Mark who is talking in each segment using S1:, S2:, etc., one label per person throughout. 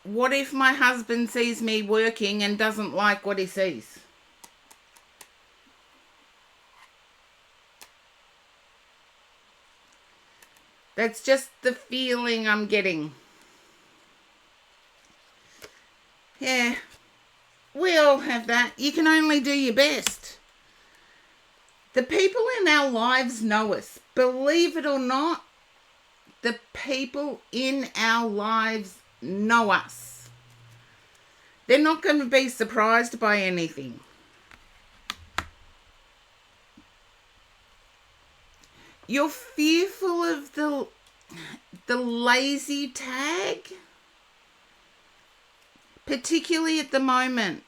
S1: what if my husband sees me working and doesn't like what he sees? That's just the feeling I'm getting. Yeah, we all have that. You can only do your best. The people in our lives know us. Believe it or not, the people in our lives know us. They're not going to be surprised by anything. You're fearful of the lazy tag, particularly at the moment.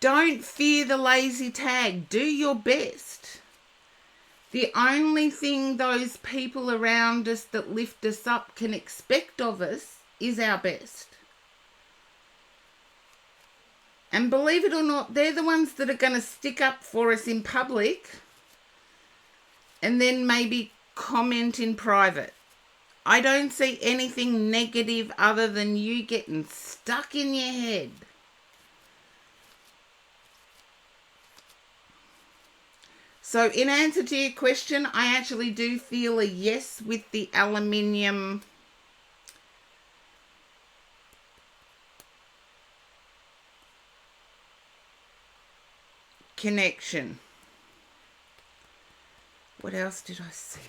S1: Don't fear the lazy tag. Do your best. The only thing those people around us that lift us up can expect of us is our best. And believe it or not, they're the ones that are going to stick up for us in public and then maybe comment in private. I don't see anything negative other than you getting stuck in your head. So in answer to your question, I actually do feel a yes with the aluminium connection. What else did I see?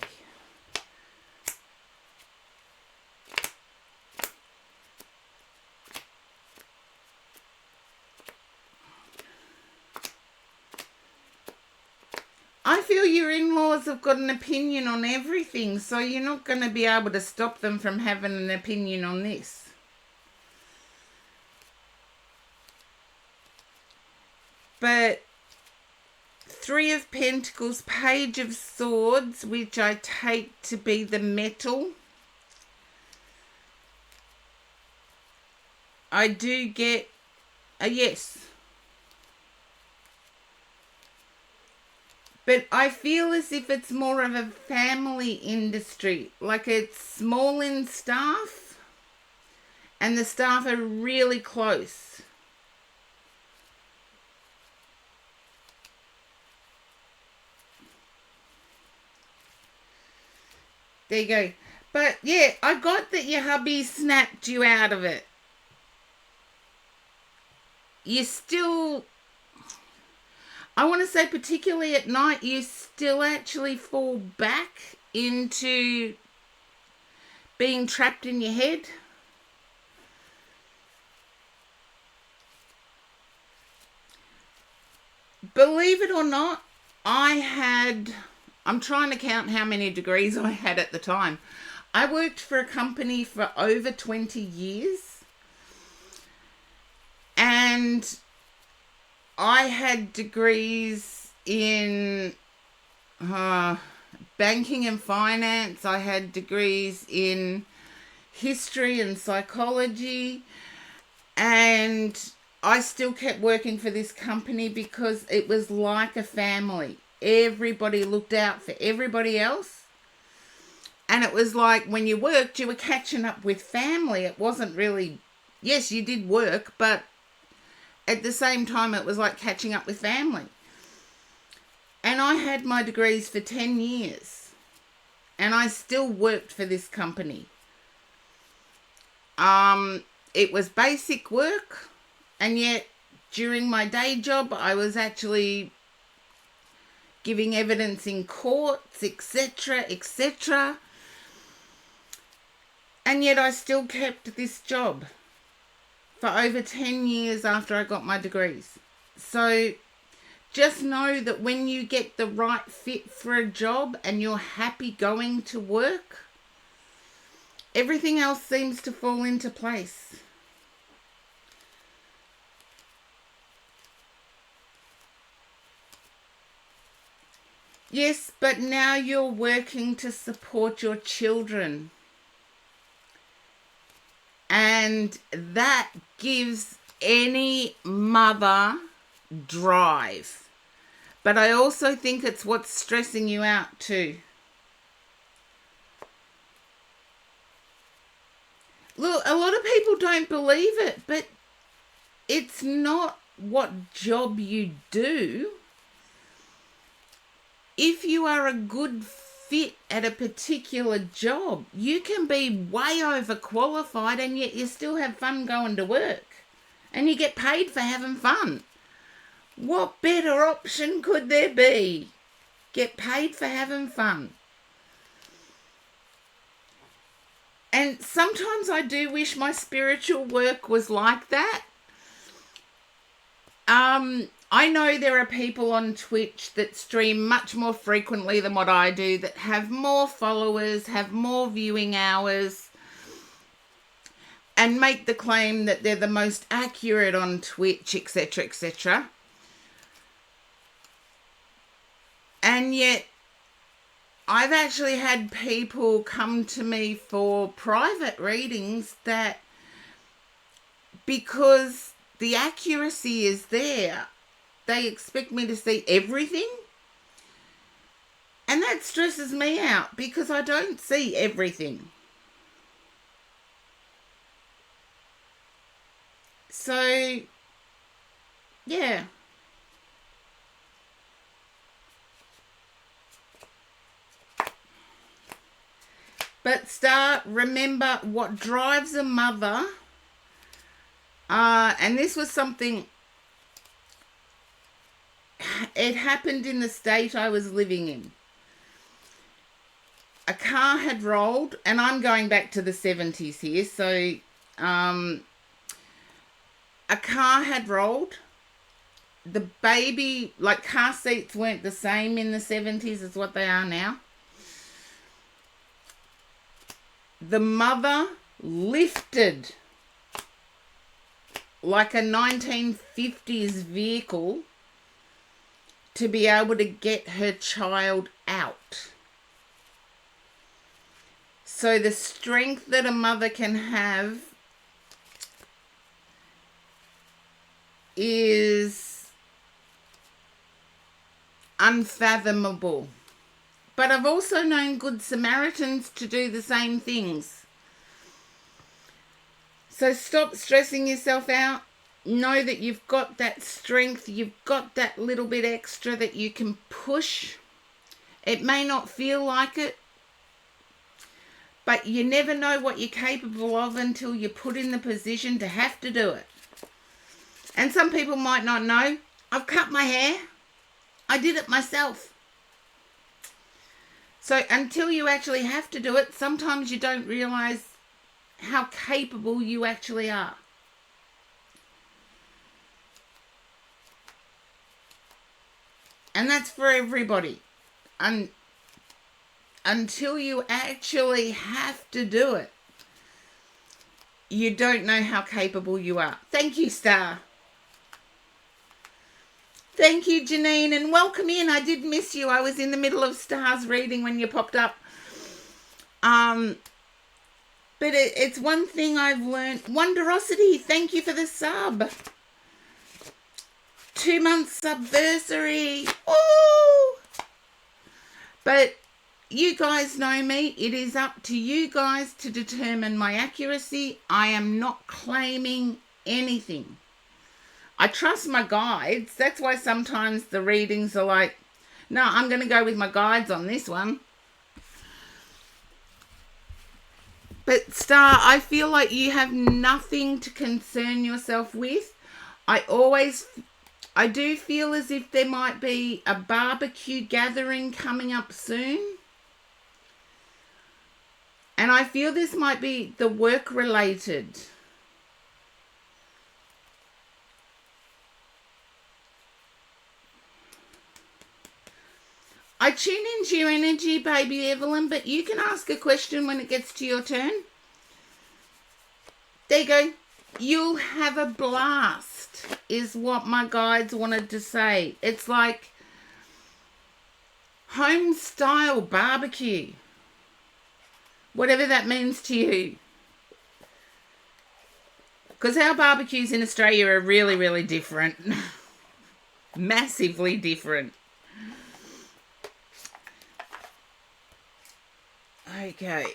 S1: I feel your in-laws have got an opinion on everything, so you're not going to be able to stop them from having an opinion on this. But Three of Pentacles, Page of Swords, which I take to be the metal. I do get a yes. But I feel as if it's more of a family industry. Like it's small in staff and the staff are really close. There you go. But yeah, I got that your hubby snapped you out of it. You still, I want to say particularly at night, you still actually fall back into being trapped in your head. Believe it or not, I'm trying to count how many degrees I had at the time. I worked for a company for over 20 years. And I had degrees in banking and finance. I had degrees in history and psychology. And I still kept working for this company because it was like a family. Everybody looked out for everybody else. And it was like when you worked, you were catching up with family. It wasn't really, yes, you did work, but at the same time, it was like catching up with family. And I had my degrees for 10 years. And I still worked for this company. It was basic work. And yet, during my day job, I was actually giving evidence in courts, etc., etc. And yet, I still kept this job for over 10 years after I got my degrees. So just know that when you get the right fit for a job and you're happy going to work, everything else seems to fall into place. Yes, but now you're working to support your children. And that gives any mother drive. But I also think it's what's stressing you out too. Look, a lot of people don't believe it, but it's not what job you do. If you are a good fit at a particular job, you can be way overqualified and yet you still have fun going to work. And you get paid for having fun. What better option could there be? Get paid for having fun. And sometimes I do wish my spiritual work was like that. I know there are people on Twitch that stream much more frequently than what I do, that have more followers, have more viewing hours, and make the claim that they're the most accurate on Twitch, etc., etc. And yet, I've actually had people come to me for private readings that, because the accuracy is there, they expect me to see everything. And that stresses me out because I don't see everything. So, yeah. But Star, remember what drives a mother, and this was something, it happened in the state I was living in. A car had rolled, and I'm going back to the 70s here, so a car had rolled. The baby, like, car seats weren't the same in the 70s as what they are now. The mother lifted like a 1950s vehicle to be able to get her child out. So the strength that a mother can have is unfathomable. But I've also known good Samaritans to do the same things. So stop stressing yourself out. Know that you've got that strength. You've got that little bit extra that you can push. It may not feel like it, but you never know what you're capable of until you're put in the position to have to do it. And some people might not know. I've cut my hair. I did it myself. So until you actually have to do it, sometimes you don't realise how capable you actually are. And that's for everybody. Until you actually have to do it, you don't know how capable you are. Thank you, Star. Thank you, Janine, and welcome in. I did miss you. I was in the middle of Star's reading when you popped up. But it's one thing I've learned. Wonderosity, thank you for the sub. 2 months subversary. Ooh! But you guys know me. It is up to you guys to determine my accuracy. I am not claiming anything. I trust my guides. That's why sometimes the readings are like, no, I'm going to go with my guides on this one. But Star, I feel like you have nothing to concern yourself with. I do feel as if there might be a barbecue gathering coming up soon. And I feel this might be the work related. I tune into your energy, baby Evelyn, but you can ask a question when it gets to your turn. There you go. You'll have a blast, is what my guides wanted to say. It's like home-style barbecue. Whatever that means to you. Because our barbecues in Australia are really, really different. Massively different. Okay.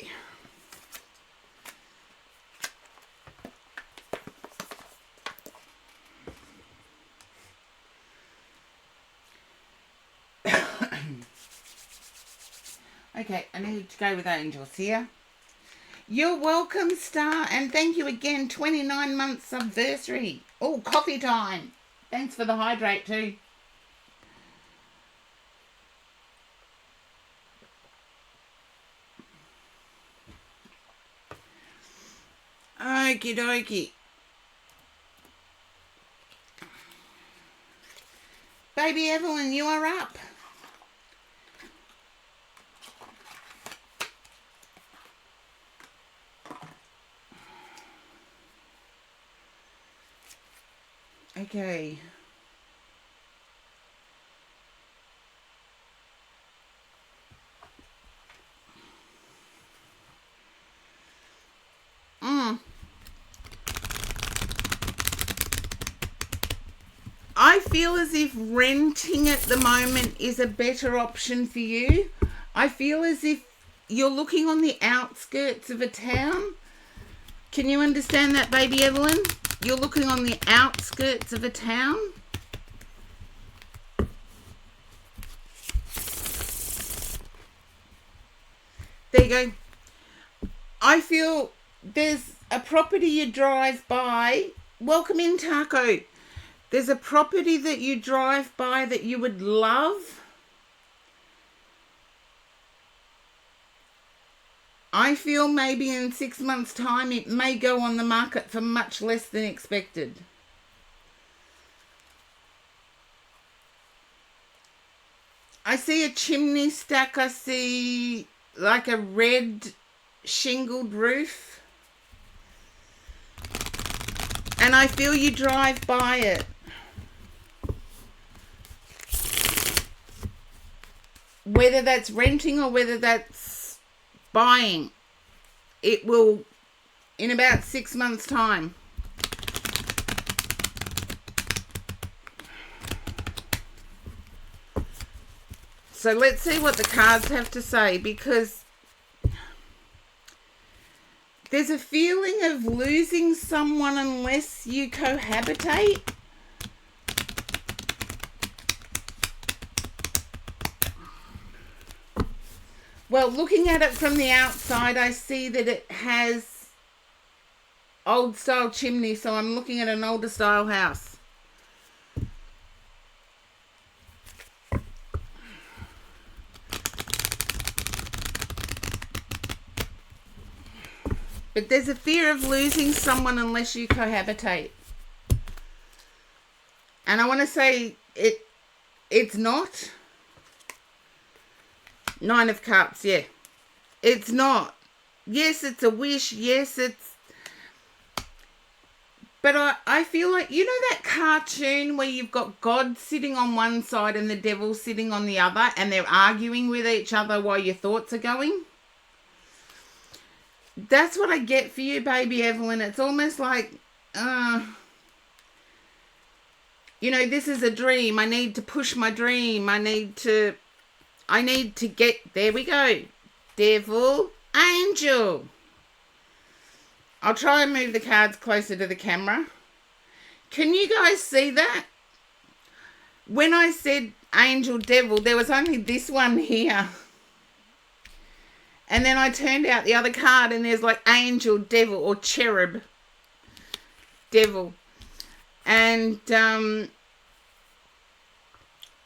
S1: Okay, I need to go with angels here. You're welcome, Star, and thank you again. 29 months anniversary. Oh, coffee time. Thanks for the hydrate too. Okie dokie. Baby Evelyn, you are up. Okay. I feel as if renting at the moment is a better option for you. I feel as if you're looking on the outskirts of a town. Can you understand that, baby Evelyn? You're looking on the outskirts of a town. There you go. I feel there's a property you drive by. Welcome in, Taco. There's a property that you drive by that you would love. I feel maybe in 6 months' time it may go on the market for much less than expected. I see a chimney stack. I see like a red shingled roof. And I feel you drive by it. Whether that's renting or whether that's buying, it will in about 6 months' time. So let's see what the cards have to say, because there's a feeling of losing someone unless you cohabitate. Well, looking at it from the outside, I see that it has old style chimney, so I'm looking at an older style house. But there's a fear of losing someone unless you cohabitate. And I want to say it's not. 9 of Cups, yeah. It's not. Yes, it's a wish. Yes, it's... But I feel like, you know that cartoon where you've got God sitting on one side and the devil sitting on the other, and they're arguing with each other while your thoughts are going? That's what I get for you, baby Evelyn. It's almost like, you know, this is a dream. I need to push my dream. I need to get, there we go. Devil, angel. I'll try and move the cards closer to the camera. Can you guys see that? When I said angel, devil, there was only this one here. And then I turned out the other card and there's like angel, devil, or cherub, devil. And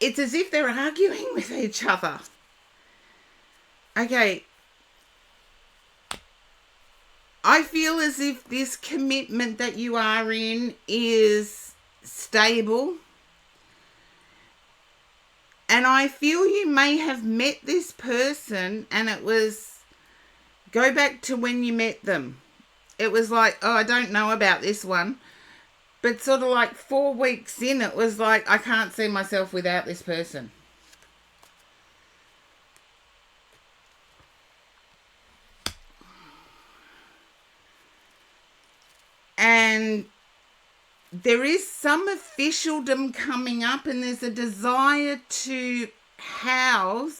S1: it's as if they're arguing with each other. Okay. I feel as if this commitment that you are in is stable. And I feel you may have met this person and it was, go back to when you met them. It was like, oh, I don't know about this one. But sort of like 4 weeks in, it was like, I can't see myself without this person. And there is some officialdom coming up, and there's a desire to house